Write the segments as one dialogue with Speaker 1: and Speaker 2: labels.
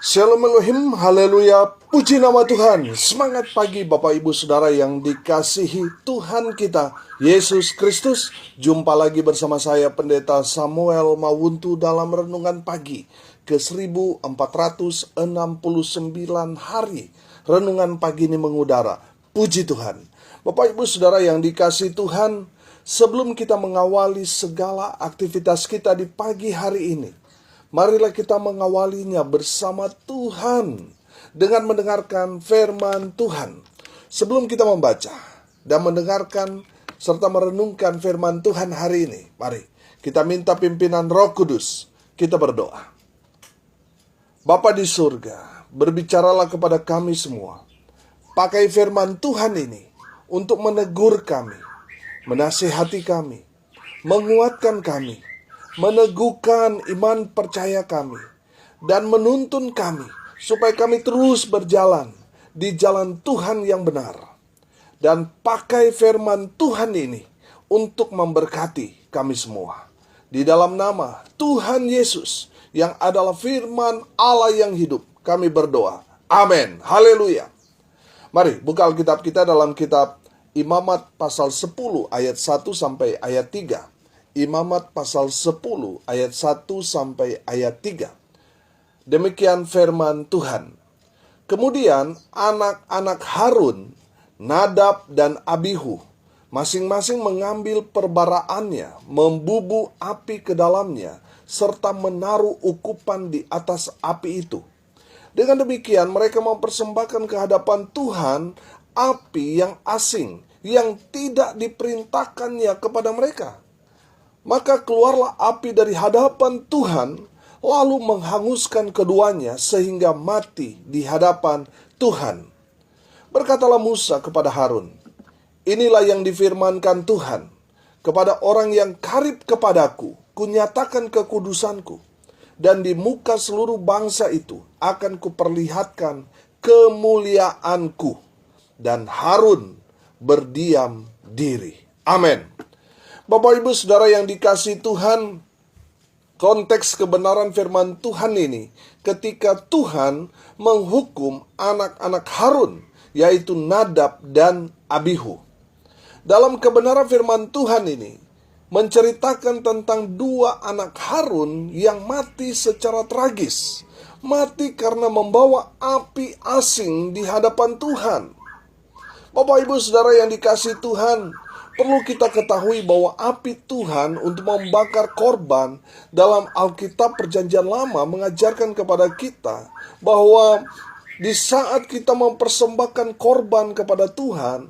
Speaker 1: Shalom Elohim, haleluya, puji nama Tuhan. Semangat pagi Bapak Ibu Saudara yang dikasihi Tuhan kita, Yesus Kristus. Jumpa lagi bersama saya Pendeta Samuel Mawuntu dalam Renungan Pagi ke 1469 hari. Renungan pagi ini mengudara, puji Tuhan. Bapak Ibu Saudara yang dikasihi Tuhan, sebelum kita mengawali segala aktivitas kita di pagi hari ini, marilah kita mengawalinya bersama Tuhan dengan mendengarkan firman Tuhan. Sebelum kita membaca dan mendengarkan serta merenungkan firman Tuhan hari ini, mari kita minta pimpinan Roh Kudus. Kita berdoa. Bapa di surga, berbicaralah kepada kami semua. Pakai firman Tuhan ini untuk menegur kami, menasihati kami, menguatkan kami, meneguhkan iman percaya kami, dan menuntun kami supaya kami terus berjalan di jalan Tuhan yang benar. Dan pakai firman Tuhan ini untuk memberkati kami semua. Di dalam nama Tuhan Yesus yang adalah firman Allah yang hidup, kami berdoa. Amin. Haleluya. Mari buka Alkitab kita dalam kitab Imamat pasal 10 ayat 1 sampai ayat 3. Imamat pasal 10 ayat 1 sampai ayat 3. Demikian firman Tuhan. Kemudian anak-anak Harun, Nadab dan Abihu, masing-masing mengambil perbaraannya, membubu api ke dalamnya, serta menaruh ukupan di atas api itu. Dengan demikian mereka mempersembahkan ke hadapan Tuhan api yang asing, yang tidak diperintahkannya kepada mereka. Maka keluarlah api dari hadapan Tuhan, lalu menghanguskan keduanya sehingga mati di hadapan Tuhan. Berkatalah Musa kepada Harun, inilah yang difirmankan Tuhan, kepada orang yang karib kepadaku, kunyatakan kekudusanku, dan di muka seluruh bangsa itu akan kuperlihatkan kemuliaanku. Dan Harun berdiam diri. Amin. Bapak Ibu Saudara yang dikasihi Tuhan, konteks kebenaran firman Tuhan ini ketika Tuhan menghukum anak-anak Harun, yaitu Nadab dan Abihu. Dalam kebenaran firman Tuhan ini menceritakan tentang dua anak Harun yang mati secara tragis. Mati karena membawa api asing di hadapan Tuhan. Bapak Ibu Saudara yang dikasihi Tuhan, perlu kita ketahui bahwa api Tuhan untuk membakar korban dalam Alkitab Perjanjian Lama mengajarkan kepada kita bahwa di saat kita mempersembahkan korban kepada Tuhan,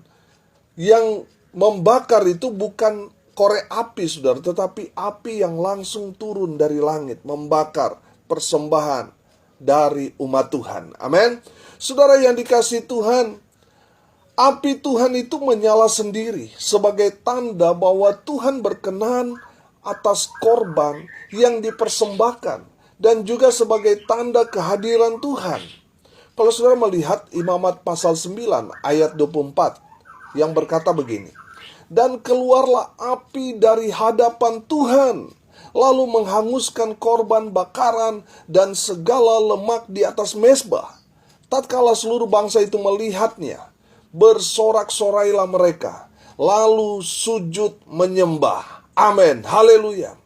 Speaker 1: yang membakar itu bukan korek api, saudara, tetapi api yang langsung turun dari langit membakar persembahan dari umat Tuhan. Amin. Saudara yang dikasihi Tuhan, api Tuhan itu menyala sendiri sebagai tanda bahwa Tuhan berkenan atas korban yang dipersembahkan dan juga sebagai tanda kehadiran Tuhan. Kalau saudara melihat Imamat pasal 9 ayat 24 yang berkata begini, dan keluarlah api dari hadapan Tuhan, lalu menghanguskan korban bakaran dan segala lemak di atas mezbah. Tatkala seluruh bangsa itu melihatnya, bersorak-sorailah mereka, lalu sujud menyembah. Amin. Haleluya.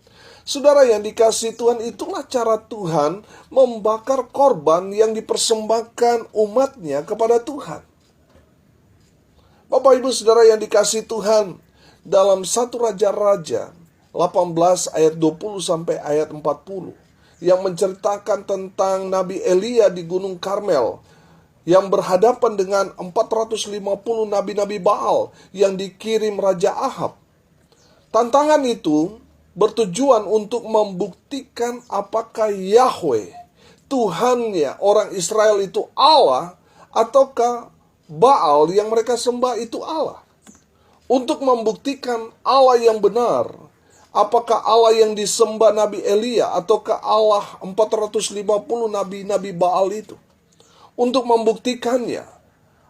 Speaker 1: Saudara yang dikasihi Tuhan, itulah cara Tuhan membakar korban yang dipersembahkan umatnya kepada Tuhan. Bapak Ibu Saudara yang dikasihi Tuhan, dalam 1 Raja-Raja 18 ayat 20 sampai ayat 40 yang menceritakan tentang Nabi Elia di Gunung Karmel yang berhadapan dengan 450 nabi-nabi Baal yang dikirim Raja Ahab. Tantangan itu bertujuan untuk membuktikan apakah Yahweh, Tuhannya orang Israel itu Allah, ataukah Baal yang mereka sembah itu Allah. Untuk membuktikan Allah yang benar, apakah Allah yang disembah Nabi Elia ataukah Allah 450 nabi-nabi Baal itu. Untuk membuktikannya,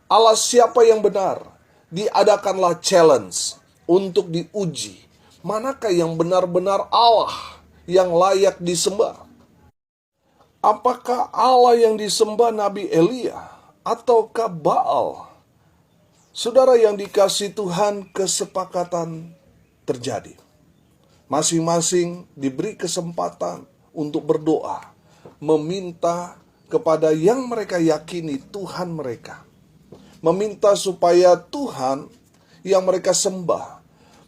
Speaker 1: Allah siapa yang benar, diadakanlah challenge untuk diuji. Manakah yang benar-benar Allah yang layak disembah? Apakah Allah yang disembah Nabi Elia ataukah Baal? Saudara yang dikasihi Tuhan, kesepakatan terjadi. Masing-masing diberi kesempatan untuk berdoa, meminta kepada yang mereka yakini Tuhan mereka. Meminta supaya Tuhan yang mereka sembah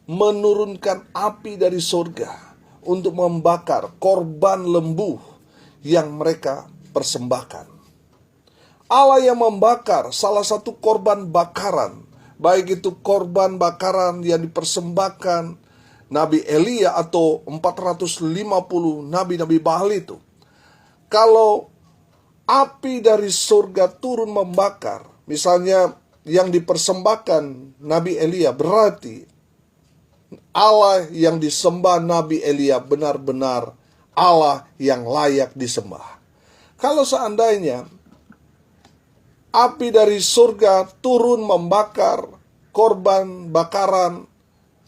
Speaker 1: menurunkan api dari surga untuk membakar korban lembu yang mereka persembahkan. Allah yang membakar salah satu korban bakaran, baik itu korban bakaran yang dipersembahkan Nabi Elia atau 450 nabi-nabi Baal itu. Kalau api dari surga turun membakar, misalnya yang dipersembahkan Nabi Elia, berarti Allah yang disembah Nabi Elia benar-benar Allah yang layak disembah. Kalau seandainya api dari surga turun membakar korban bakaran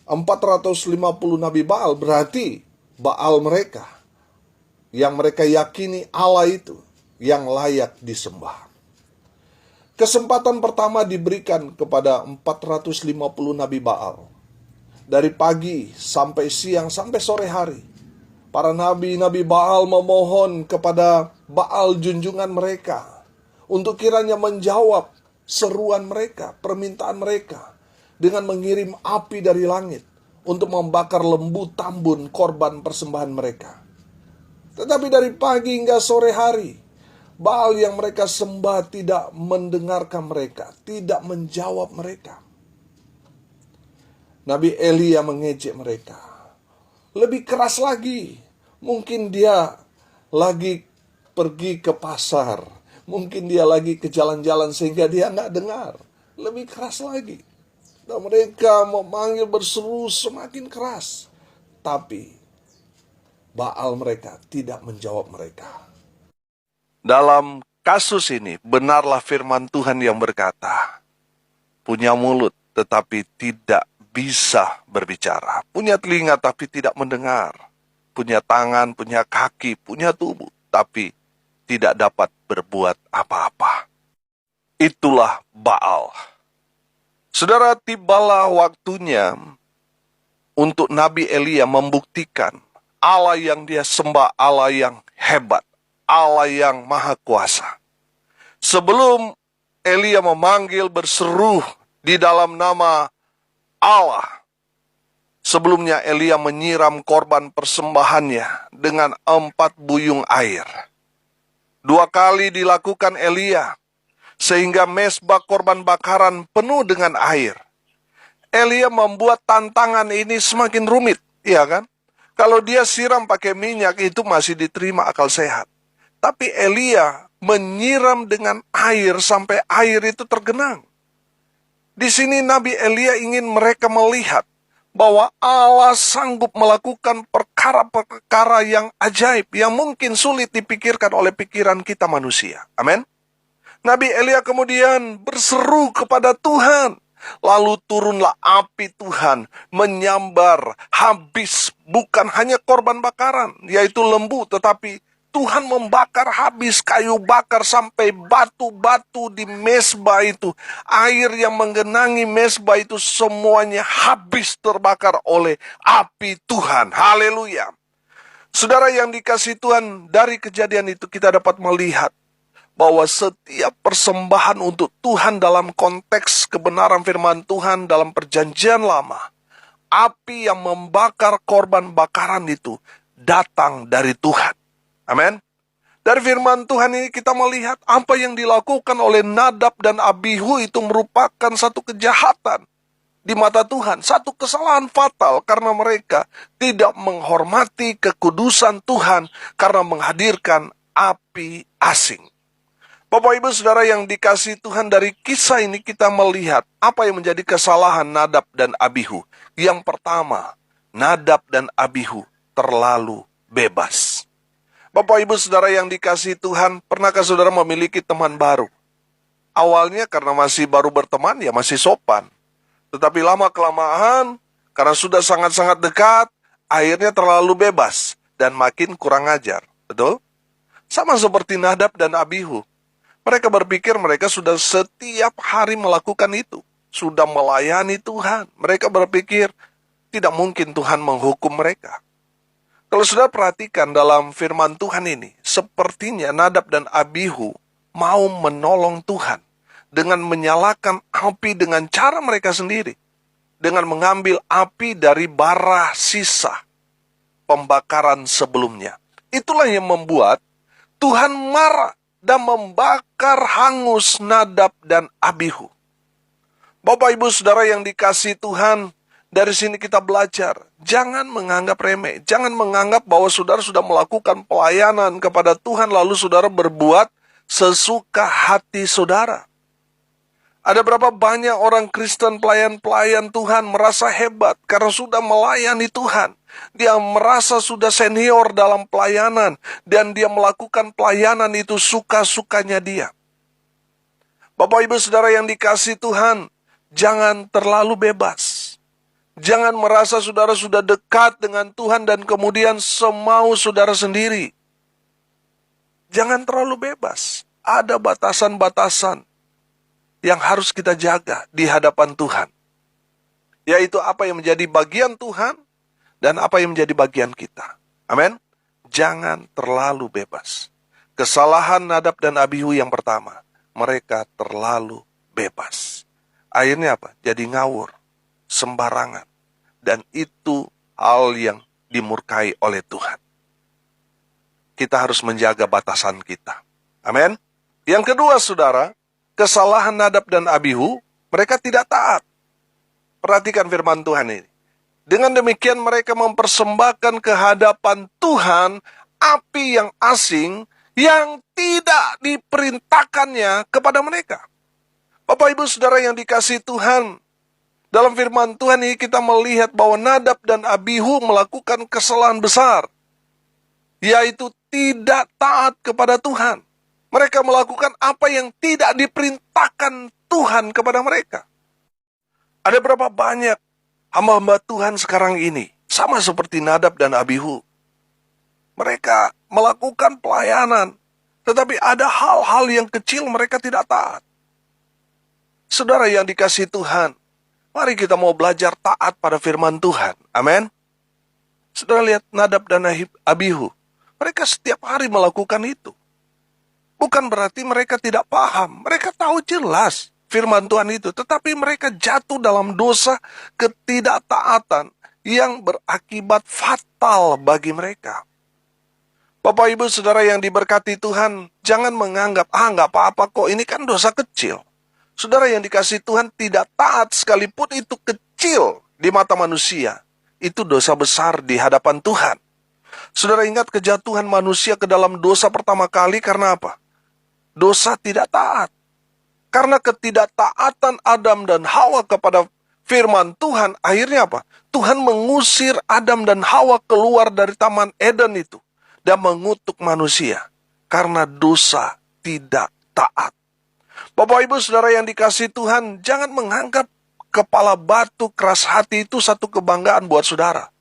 Speaker 1: 450 Nabi Baal, berarti Baal mereka yang mereka yakini Allah itu yang layak disembah. Kesempatan pertama diberikan kepada 450 Nabi Baal. Dari pagi sampai siang sampai sore hari, para nabi-nabi Baal memohon kepada Baal junjungan mereka untuk kiranya menjawab seruan mereka, permintaan mereka, dengan mengirim api dari langit untuk membakar lembu tambun korban persembahan mereka. Tetapi dari pagi hingga sore hari, Baal yang mereka sembah tidak mendengarkan mereka, tidak menjawab mereka. Nabi Elia mengejek mereka. Lebih keras lagi, mungkin dia lagi pergi ke pasar, mungkin dia lagi ke jalan-jalan sehingga dia nggak dengar. Lebih keras lagi. Dan mereka memanggil berseru semakin keras. Tapi Baal mereka tidak menjawab mereka. Dalam kasus ini benarlah firman Tuhan yang berkata, punya mulut tetapi tidak bisa berbicara, punya telinga tapi tidak mendengar, punya tangan, punya kaki, punya tubuh, tapi tidak dapat berbuat apa-apa. Itulah Baal. Saudara, tibalah waktunya untuk Nabi Elia membuktikan Allah yang dia sembah, Allah yang hebat, Allah yang maha kuasa. Sebelum Elia memanggil berseru di dalam nama Allah, sebelumnya Elia menyiram korban persembahannya dengan 4 buyung air. 2 kali dilakukan Elia, sehingga mezbah korban bakaran penuh dengan air. Elia membuat tantangan ini semakin rumit, iya kan? Kalau dia siram pakai minyak itu masih diterima akal sehat. Tapi Elia menyiram dengan air sampai air itu tergenang. Di sini Nabi Elia ingin mereka melihat bahwa Allah sanggup melakukan perkara-perkara yang ajaib, yang mungkin sulit dipikirkan oleh pikiran kita manusia. Amin. Nabi Elia kemudian berseru kepada Tuhan. Lalu turunlah api Tuhan menyambar habis bukan hanya korban bakaran, yaitu lembu, tetapi Tuhan membakar habis kayu bakar sampai batu-batu di mezbah itu. Air yang menggenangi mezbah itu semuanya habis terbakar oleh api Tuhan. Haleluya. Saudara yang dikasihi Tuhan, dari kejadian itu kita dapat melihat bahwa setiap persembahan untuk Tuhan dalam konteks kebenaran firman Tuhan dalam perjanjian lama, api yang membakar korban bakaran itu datang dari Tuhan. Amin. Dari firman Tuhan ini kita melihat apa yang dilakukan oleh Nadab dan Abihu itu merupakan satu kejahatan di mata Tuhan. Satu kesalahan fatal karena mereka tidak menghormati kekudusan Tuhan karena menghadirkan api asing. Bapak Ibu Saudara yang dikasihi Tuhan, dari kisah ini kita melihat apa yang menjadi kesalahan Nadab dan Abihu. Yang pertama, Nadab dan Abihu terlalu bebas. Bapak Ibu Saudara yang dikasihi Tuhan, pernahkah saudara memiliki teman baru? Awalnya karena masih baru berteman, ya masih sopan. Tetapi lama-kelamaan, karena sudah sangat-sangat dekat, akhirnya terlalu bebas dan makin kurang ajar. Betul? Sama seperti Nadab dan Abihu. Mereka berpikir mereka sudah setiap hari melakukan itu. Sudah melayani Tuhan. Mereka berpikir tidak mungkin Tuhan menghukum mereka. Kalau sudah perhatikan dalam firman Tuhan ini, sepertinya Nadab dan Abihu mau menolong Tuhan dengan menyalakan api dengan cara mereka sendiri. Dengan mengambil api dari bara sisa pembakaran sebelumnya. Itulah yang membuat Tuhan marah dan membakar hangus Nadab dan Abihu. Bapak Ibu Saudara yang dikasihi Tuhan, dari sini kita belajar, jangan menganggap remeh, jangan menganggap bahwa saudara sudah melakukan pelayanan kepada Tuhan lalu saudara berbuat sesuka hati saudara. Ada berapa banyak orang Kristen pelayan-pelayan Tuhan merasa hebat karena sudah melayani Tuhan. Dia merasa sudah senior dalam pelayanan dan dia melakukan pelayanan itu suka-sukanya dia. Bapak Ibu Saudara yang dikasihi Tuhan, jangan terlalu bebas. Jangan merasa saudara sudah dekat dengan Tuhan dan kemudian semau saudara sendiri. Jangan terlalu bebas. Ada batasan-batasan yang harus kita jaga di hadapan Tuhan. Yaitu apa yang menjadi bagian Tuhan dan apa yang menjadi bagian kita. Amin. Jangan terlalu bebas. Kesalahan Nadab dan Abihu yang pertama, mereka terlalu bebas. Akhirnya apa? Jadi ngawur, sembarangan. Dan itu hal yang dimurkai oleh Tuhan. Kita harus menjaga batasan kita. Amin. Yang kedua, saudara, kesalahan Nadab dan Abihu, mereka tidak taat. Perhatikan firman Tuhan ini. Dengan demikian mereka mempersembahkan ke hadapan Tuhan api yang asing yang tidak diperintahkannya kepada mereka. Bapak Ibu Saudara yang dikasihi Tuhan, dalam firman Tuhan ini kita melihat bahwa Nadab dan Abihu melakukan kesalahan besar, yaitu tidak taat kepada Tuhan. Mereka melakukan apa yang tidak diperintahkan Tuhan kepada mereka. Ada berapa banyak hamba-hamba Tuhan sekarang ini, sama seperti Nadab dan Abihu. Mereka melakukan pelayanan, tetapi ada hal-hal yang kecil mereka tidak taat. Saudara yang dikasihi Tuhan, mari kita mau belajar taat pada firman Tuhan. Amin. Saudara lihat Nadab dan Abihu, mereka setiap hari melakukan itu. Bukan berarti mereka tidak paham. Mereka tahu jelas firman Tuhan itu. Tetapi mereka jatuh dalam dosa ketidaktaatan yang berakibat fatal bagi mereka. Bapak Ibu Saudara yang diberkati Tuhan, jangan menganggap, nggak apa-apa kok, ini kan dosa kecil. Saudara yang dikasihi Tuhan, tidak taat sekalipun itu kecil di mata manusia. Itu dosa besar di hadapan Tuhan. Saudara ingat kejatuhan manusia ke dalam dosa pertama kali karena apa? Dosa tidak taat. Karena ketidaktaatan Adam dan Hawa kepada firman Tuhan, akhirnya apa? Tuhan mengusir Adam dan Hawa keluar dari Taman Eden itu dan mengutuk manusia karena dosa tidak taat. Bapak Ibu Saudara yang dikasihi Tuhan, jangan menganggap kepala batu keras hati itu satu kebanggaan buat saudara.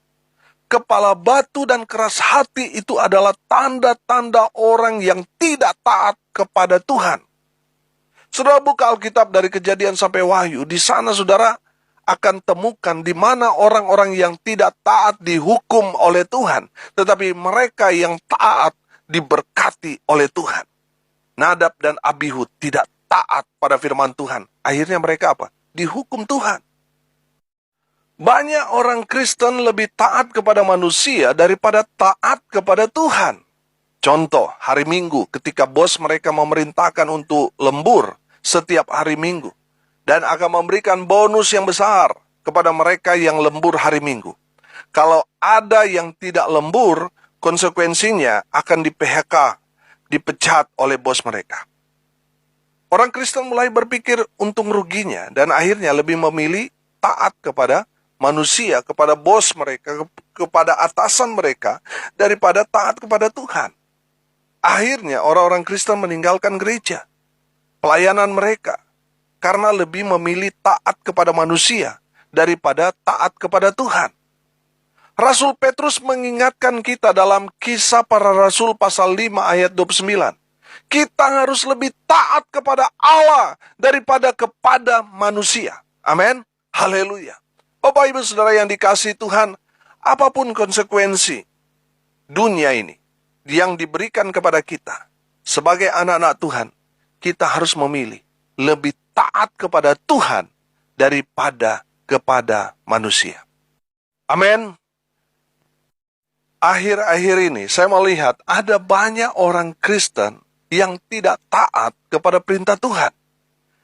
Speaker 1: Kepala batu dan keras hati itu adalah tanda-tanda orang yang tidak taat kepada Tuhan. Saudara buka Alkitab dari Kejadian sampai Wahyu, di sana saudara akan temukan di mana orang-orang yang tidak taat dihukum oleh Tuhan, tetapi mereka yang taat diberkati oleh Tuhan. Nadab dan Abihu tidak taat pada firman Tuhan. Akhirnya mereka apa? Dihukum Tuhan. Banyak orang Kristen lebih taat kepada manusia daripada taat kepada Tuhan. Contoh, hari Minggu ketika bos mereka memerintahkan untuk lembur setiap hari Minggu dan akan memberikan bonus yang besar kepada mereka yang lembur hari Minggu. Kalau ada yang tidak lembur, konsekuensinya akan di-PHK, dipecat oleh bos mereka. Orang Kristen mulai berpikir untung ruginya dan akhirnya lebih memilih taat kepada manusia, kepada bos mereka, kepada atasan mereka, daripada taat kepada Tuhan. Akhirnya orang-orang Kristen meninggalkan gereja, pelayanan mereka, karena lebih memilih taat kepada manusia, daripada taat kepada Tuhan. Rasul Petrus mengingatkan kita dalam Kisah Para Rasul pasal 5 ayat 29. Kita harus lebih taat kepada Allah daripada kepada manusia. Amin. Haleluya. Bapak Ibu Saudara yang dikasihi Tuhan, apapun konsekuensi dunia ini yang diberikan kepada kita sebagai anak-anak Tuhan, kita harus memilih lebih taat kepada Tuhan daripada kepada manusia. Amin. Akhir-akhir ini saya melihat ada banyak orang Kristen yang tidak taat kepada perintah Tuhan.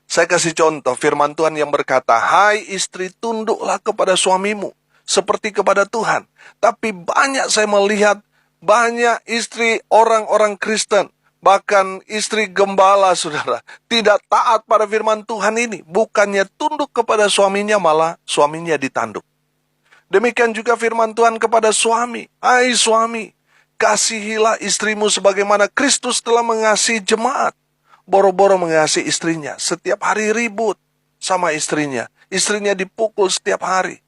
Speaker 1: Saya kasih contoh firman Tuhan yang berkata, "Hai istri, tunduklah kepada suamimu seperti kepada Tuhan." Tapi banyak saya melihat banyak istri orang-orang Kristen, bahkan istri gembala, saudara, tidak taat pada firman Tuhan ini. Bukannya tunduk kepada suaminya, malah suaminya ditanduk. Demikian juga firman Tuhan kepada suami. Hai suami, kasihilah istrimu sebagaimana Kristus telah mengasihi jemaat. Boro-boro mengasihi istrinya. Setiap hari ribut sama istrinya. Istrinya dipukul setiap hari.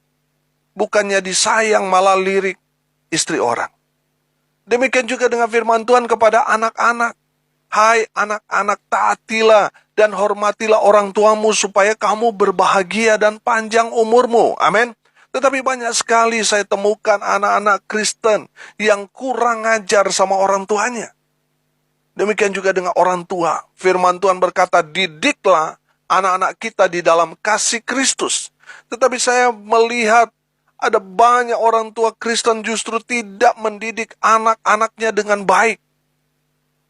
Speaker 1: Bukannya disayang, malah lirik istri orang. Demikian juga dengan firman Tuhan kepada anak-anak. Hai anak-anak, taatilah dan hormatilah orang tuamu supaya kamu berbahagia dan panjang umurmu. Amin. Tetapi banyak sekali saya temukan anak-anak Kristen yang kurang ajar sama orang tuanya. Demikian juga dengan orang tua. Firman Tuhan berkata, didiklah anak-anak kita di dalam kasih Kristus. Tetapi saya melihat ada banyak orang tua Kristen justru tidak mendidik anak-anaknya dengan baik.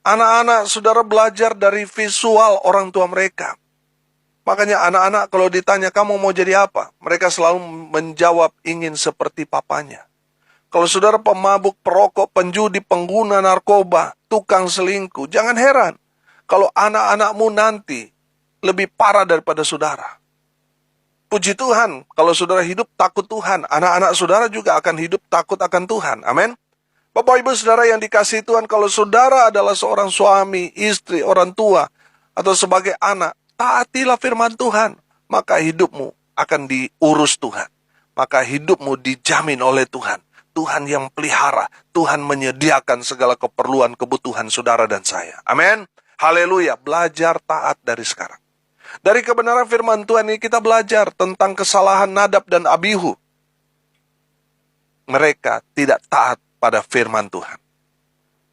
Speaker 1: Anak-anak saudara belajar dari visual orang tua mereka. Makanya anak-anak kalau ditanya kamu mau jadi apa? Mereka selalu menjawab ingin seperti papanya. Kalau saudara pemabuk, perokok, penjudi, pengguna narkoba, tukang selingkuh, jangan heran kalau anak-anakmu nanti lebih parah daripada saudara. Puji Tuhan, kalau saudara hidup takut Tuhan, anak-anak saudara juga akan hidup takut akan Tuhan. Amin. Bapak Ibu Saudara yang dikasihi Tuhan, kalau saudara adalah seorang suami, istri, orang tua, atau sebagai anak, taatilah firman Tuhan, maka hidupmu akan diurus Tuhan. Maka hidupmu dijamin oleh Tuhan. Tuhan yang pelihara, Tuhan menyediakan segala keperluan, kebutuhan saudara dan saya. Amin. Haleluya, belajar taat dari sekarang. Dari kebenaran firman Tuhan ini kita belajar tentang kesalahan Nadab dan Abihu. Mereka tidak taat pada firman Tuhan.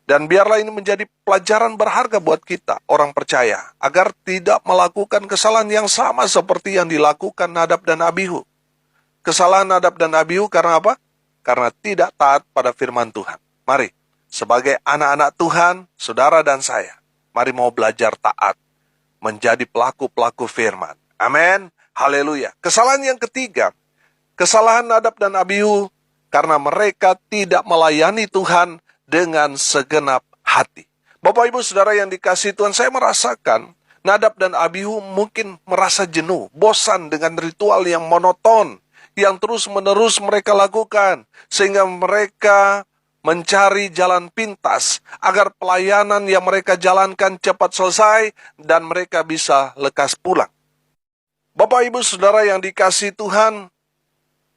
Speaker 1: Dan biarlah ini menjadi pelajaran berharga buat kita, orang percaya, agar tidak melakukan kesalahan yang sama seperti yang dilakukan Nadab dan Abihu. Kesalahan Nadab dan Abihu karena apa? Karena tidak taat pada firman Tuhan. Mari, sebagai anak-anak Tuhan, saudara dan saya, mari mau belajar taat, menjadi pelaku-pelaku firman. Amin. Haleluya. Kesalahan yang ketiga, kesalahan Nadab dan Abihu karena mereka tidak melayani Tuhan dengan segenap hati. Bapak Ibu Saudara yang dikasihi Tuhan, saya merasakan Nadab dan Abihu mungkin merasa jenuh, bosan dengan ritual yang monoton, yang terus-menerus mereka lakukan, sehingga mereka mencari jalan pintas agar pelayanan yang mereka jalankan cepat selesai dan mereka bisa lekas pulang. Bapak Ibu Saudara yang dikasihi Tuhan,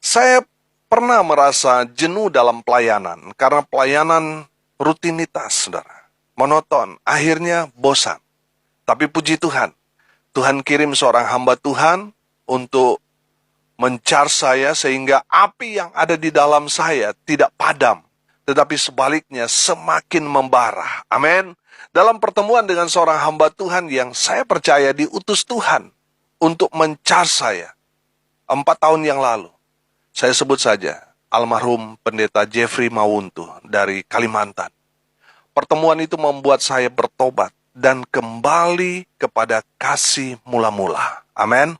Speaker 1: saya pernah merasa jenuh dalam pelayanan karena pelayanan rutinitas, saudara. Monoton, akhirnya bosan. Tapi puji Tuhan, Tuhan kirim seorang hamba Tuhan untuk men-charge saya sehingga api yang ada di dalam saya tidak padam, tetapi sebaliknya semakin membara. Amin. Dalam pertemuan dengan seorang hamba Tuhan yang saya percaya diutus Tuhan untuk men-charge saya 4 tahun yang lalu. Saya sebut saja almarhum pendeta Jeffrey Mawuntu dari Kalimantan. Pertemuan itu membuat saya bertobat dan kembali kepada kasih mula-mula. Amin.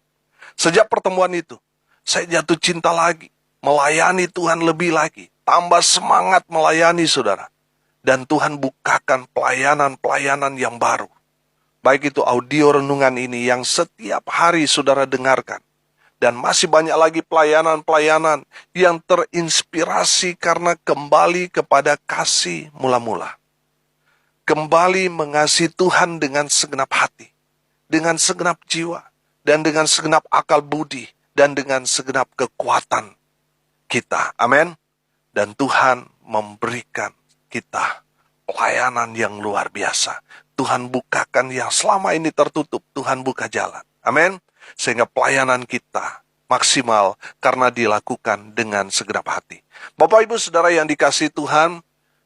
Speaker 1: Sejak pertemuan itu, saya jatuh cinta lagi, melayani Tuhan lebih lagi, tambah semangat melayani saudara. Dan Tuhan bukakan pelayanan-pelayanan yang baru. Baik itu audio renungan ini yang setiap hari saudara dengarkan. Dan masih banyak lagi pelayanan-pelayanan yang terinspirasi karena kembali kepada kasih mula-mula. Kembali mengasihi Tuhan dengan segenap hati, dengan segenap jiwa, dan dengan segenap akal budi, dan dengan segenap kekuatan kita. Amin.
Speaker 2: Dan Tuhan memberikan kita pelayanan yang luar biasa. Tuhan bukakan yang selama ini tertutup, Tuhan buka jalan. Amin. Sehingga pelayanan kita maksimal karena dilakukan dengan segenap hati. Bapak Ibu Saudara yang dikasihi Tuhan,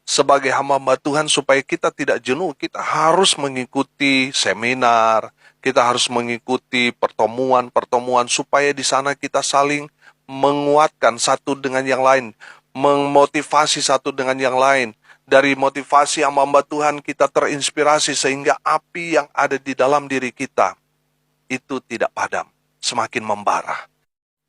Speaker 2: sebagai hamba-hamba Tuhan supaya kita tidak jenuh, kita harus mengikuti seminar, kita harus mengikuti pertemuan-pertemuan supaya di sana kita saling menguatkan satu dengan yang lain, memotivasi satu dengan yang lain. Dari motivasi hamba-hamba Tuhan kita terinspirasi sehingga api yang ada di dalam diri kita itu tidak padam, semakin membara.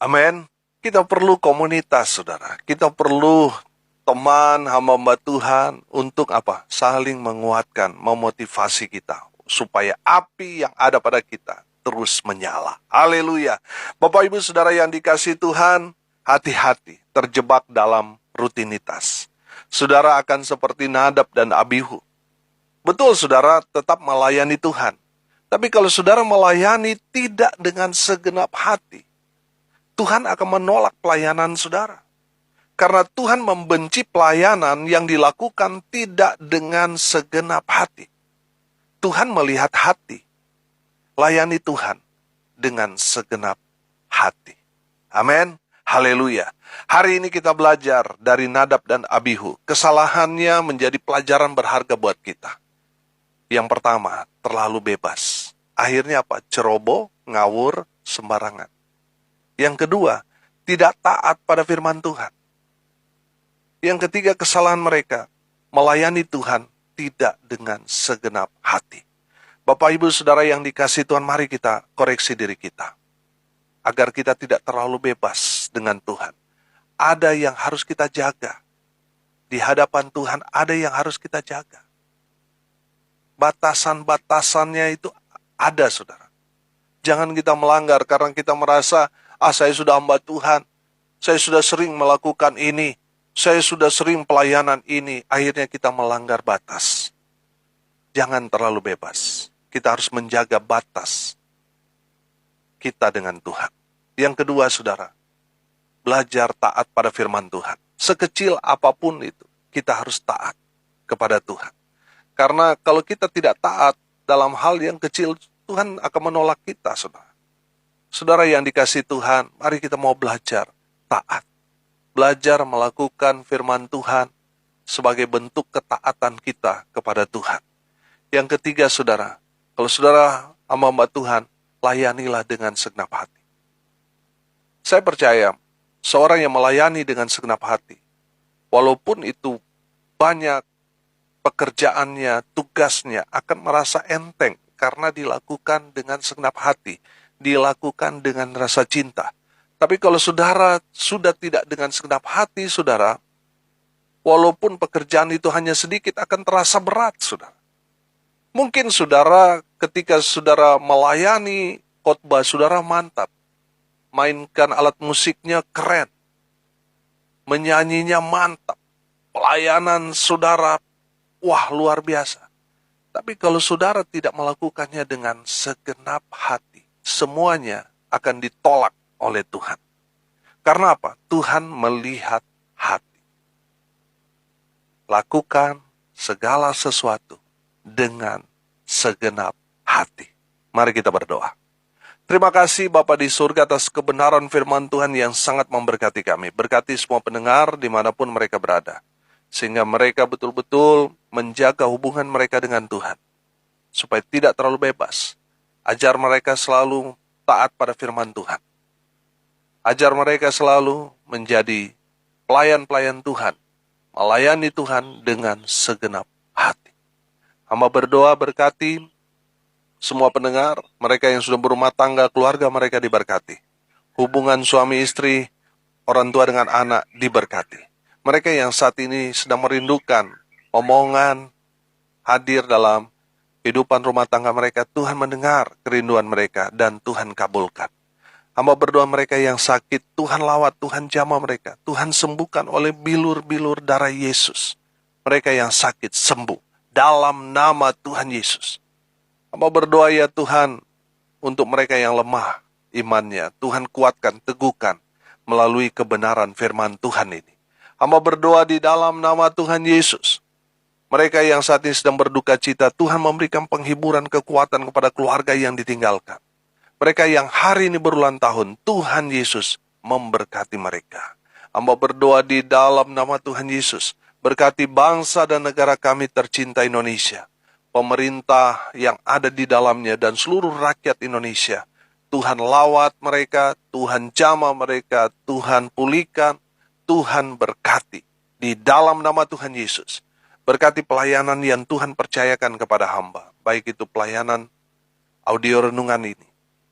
Speaker 2: Amin. Kita perlu komunitas, saudara. Kita perlu teman, hamba-hamba Tuhan untuk apa? Saling menguatkan, memotivasi kita supaya api yang ada pada kita terus menyala. Haleluya. Bapak Ibu Saudara yang dikasihi Tuhan, hati-hati terjebak dalam rutinitas. Saudara akan seperti Nadab dan Abihu. Betul, saudara tetap melayani Tuhan. Tapi kalau saudara melayani tidak dengan segenap hati, Tuhan akan menolak pelayanan saudara. Karena Tuhan membenci pelayanan yang dilakukan tidak dengan segenap hati. Tuhan melihat hati. Layani Tuhan dengan segenap hati. Amin. Haleluya. Hari ini kita belajar dari Nadab dan Abihu. Kesalahannya menjadi pelajaran berharga buat kita. Yang pertama, terlalu bebas. Akhirnya apa? Ceroboh, ngawur, sembarangan. Yang kedua, tidak taat pada firman Tuhan. Yang ketiga, kesalahan mereka melayani Tuhan tidak dengan segenap hati. Bapak Ibu Saudara yang dikasihi Tuhan, mari kita koreksi diri kita. Agar kita tidak terlalu bebas dengan Tuhan. Ada yang harus kita jaga. Di hadapan Tuhan ada yang harus kita jaga. Batasan-batasannya itu ada, saudara. Jangan kita melanggar karena kita merasa, saya sudah hamba Tuhan. Saya sudah sering melakukan ini. Saya sudah sering pelayanan ini. Akhirnya kita melanggar batas. Jangan terlalu bebas. Kita harus menjaga batas kita dengan Tuhan. Yang kedua, saudara, belajar taat pada firman Tuhan. Sekecil apapun itu, kita harus taat kepada Tuhan. Karena kalau kita tidak taat dalam hal yang kecil, Tuhan akan menolak kita, saudara. Saudara yang dikasihi Tuhan, mari kita mau belajar taat. Belajar melakukan firman Tuhan sebagai bentuk ketaatan kita kepada Tuhan. Yang ketiga, saudara, kalau saudara hamba Tuhan, layanilah dengan segenap hati. Saya percaya, seorang yang melayani dengan segenap hati, walaupun itu banyak pekerjaannya, tugasnya, akan merasa enteng karena dilakukan dengan segenap hati, dilakukan dengan rasa cinta. Tapi kalau saudara sudah tidak dengan segenap hati, saudara, walaupun pekerjaan itu hanya sedikit, akan terasa berat, saudara. Mungkin saudara ketika saudara melayani khotbah, saudara mantap. Mainkan alat musiknya keren. Menyanyinya mantap. Pelayanan saudara, wah luar biasa. Tapi kalau saudara tidak melakukannya dengan segenap hati, semuanya akan ditolak oleh Tuhan. Karena apa? Tuhan melihat hati. Lakukan segala sesuatu dengan segenap hati. Mari kita berdoa. Terima kasih Bapa di surga atas kebenaran firman Tuhan yang sangat memberkati kami. Berkati semua pendengar dimanapun mereka berada. Sehingga mereka betul-betul menjaga hubungan mereka dengan Tuhan. Supaya tidak terlalu bebas. Ajar mereka selalu taat pada firman Tuhan. Ajar mereka selalu menjadi pelayan-pelayan Tuhan. Melayani Tuhan dengan segenap hati. Hamba berdoa berkati semua pendengar, mereka yang sudah berumah tangga, keluarga mereka diberkati. Hubungan suami istri, orang tua dengan anak diberkati. Mereka yang saat ini sedang merindukan omongan hadir dalam kehidupan rumah tangga mereka, Tuhan mendengar kerinduan mereka dan Tuhan kabulkan. Hamba berdoa mereka yang sakit, Tuhan lawat, Tuhan jamah mereka. Tuhan sembuhkan oleh bilur-bilur darah Yesus. Mereka yang sakit sembuh dalam nama Tuhan Yesus. Hamba berdoa ya Tuhan untuk mereka yang lemah imannya. Tuhan kuatkan, teguhkan melalui kebenaran firman Tuhan ini. Hamba berdoa di dalam nama Tuhan Yesus. Mereka yang saat ini sedang berduka cita, Tuhan memberikan penghiburan, kekuatan kepada keluarga yang ditinggalkan. Mereka yang hari ini berulang tahun, Tuhan Yesus memberkati mereka. Hamba berdoa di dalam nama Tuhan Yesus. Berkati bangsa dan negara kami tercinta Indonesia. Pemerintah yang ada di dalamnya dan seluruh rakyat Indonesia. Tuhan lawat mereka, Tuhan jamah mereka, Tuhan pulihkan, Tuhan berkati. Di dalam nama Tuhan Yesus. Berkati pelayanan yang Tuhan percayakan kepada hamba. Baik itu pelayanan audio renungan ini.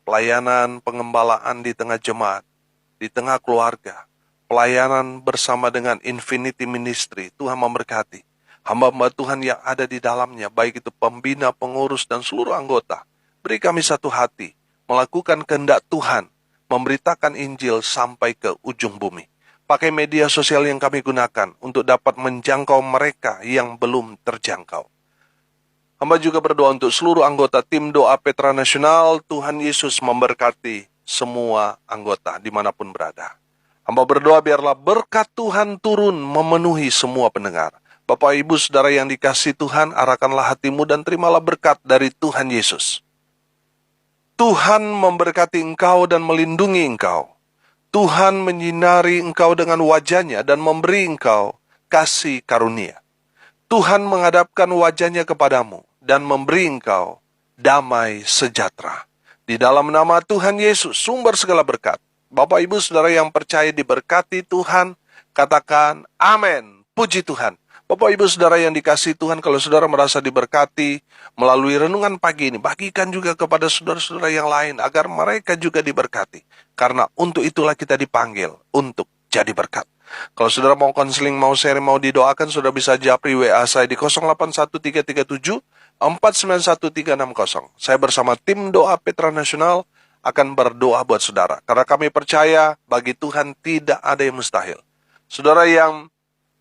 Speaker 2: Pelayanan pengembalaan di tengah jemaat. Di tengah keluarga. Pelayanan bersama dengan Infinity Ministry. Tuhan memberkati. Hamba-hamba Tuhan yang ada di dalamnya. Baik itu pembina, pengurus, dan seluruh anggota. Beri kami satu hati. Melakukan kehendak Tuhan. Memberitakan Injil sampai ke ujung bumi. Pakai media sosial yang kami gunakan untuk dapat menjangkau mereka yang belum terjangkau. Hamba juga berdoa untuk seluruh anggota tim doa Petra Nasional. Tuhan Yesus memberkati semua anggota dimanapun berada. Hamba berdoa biarlah berkat Tuhan turun memenuhi semua pendengar. Bapak, Ibu, Saudara yang dikasihi Tuhan, arahkanlah hatimu dan terimalah berkat dari Tuhan Yesus. Tuhan memberkati engkau dan melindungi engkau. Tuhan menyinari engkau dengan wajah-Nya dan memberi engkau kasih karunia. Tuhan menghadapkan wajah-Nya kepadamu dan memberi engkau damai sejahtera. Di dalam nama Tuhan Yesus, sumber segala berkat. Bapak, Ibu, Saudara yang percaya diberkati Tuhan, katakan amin. Puji Tuhan. Bapak, Ibu, Saudara yang dikasihi Tuhan, kalau saudara merasa diberkati melalui renungan pagi ini, bagikan juga kepada saudara-saudara yang lain agar mereka juga diberkati. Karena untuk itulah kita dipanggil untuk jadi berkat. Kalau saudara mau konseling, mau sharing, mau didoakan, saudara bisa japri WA saya di 081337 491360. Saya bersama tim doa Petra Nasional akan berdoa buat saudara. Karena kami percaya bagi Tuhan tidak ada yang mustahil. Saudara yang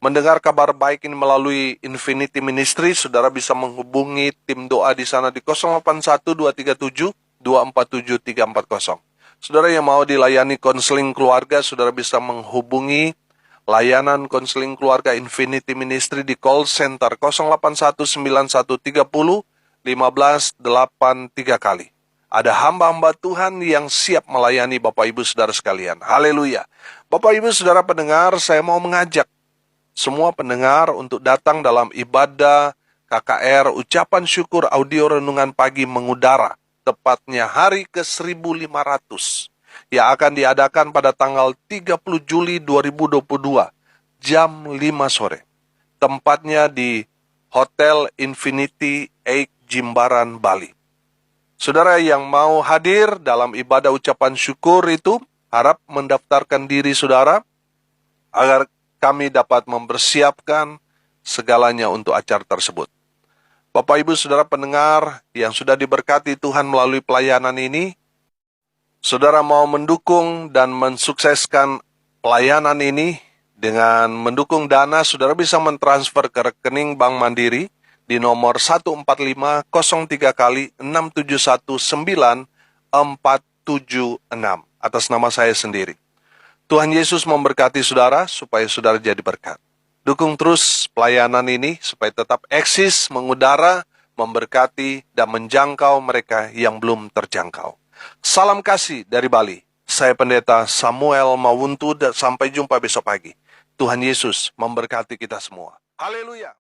Speaker 2: mendengar kabar baik ini melalui Infinity Ministry, saudara bisa menghubungi tim doa di sana di 081237 247340. Saudara yang mau dilayani konseling keluarga, saudara bisa menghubungi layanan konseling keluarga Infinity Ministry di call center 0819130583 kali. Ada hamba-hamba Tuhan yang siap melayani Bapak Ibu Saudara sekalian. Haleluya. Bapak Ibu Saudara pendengar, saya mau mengajak semua pendengar untuk datang dalam ibadah KKR ucapan syukur audio renungan pagi mengudara. Tepatnya hari ke-1500 yang akan diadakan pada tanggal 30 Juli 2022 jam 5 sore. Tempatnya di Hotel Infinity Egg Jimbaran, Bali. Saudara yang mau hadir dalam ibadah ucapan syukur itu, harap mendaftarkan diri saudara agar kami dapat mempersiapkan segalanya untuk acara tersebut. Bapak, Ibu, Saudara pendengar yang sudah diberkati Tuhan melalui pelayanan ini, saudara mau mendukung dan mensukseskan pelayanan ini dengan mendukung dana, saudara bisa mentransfer ke rekening Bank Mandiri di nomor 14503 kali 6719 476 atas nama saya sendiri. Tuhan Yesus memberkati saudara supaya saudara jadi berkat. Dukung terus pelayanan ini supaya tetap eksis, mengudara, memberkati, dan menjangkau mereka yang belum terjangkau. Salam kasih dari Bali. Saya Pendeta Samuel Mawuntu dan sampai jumpa besok pagi. Tuhan Yesus memberkati kita semua. Haleluya.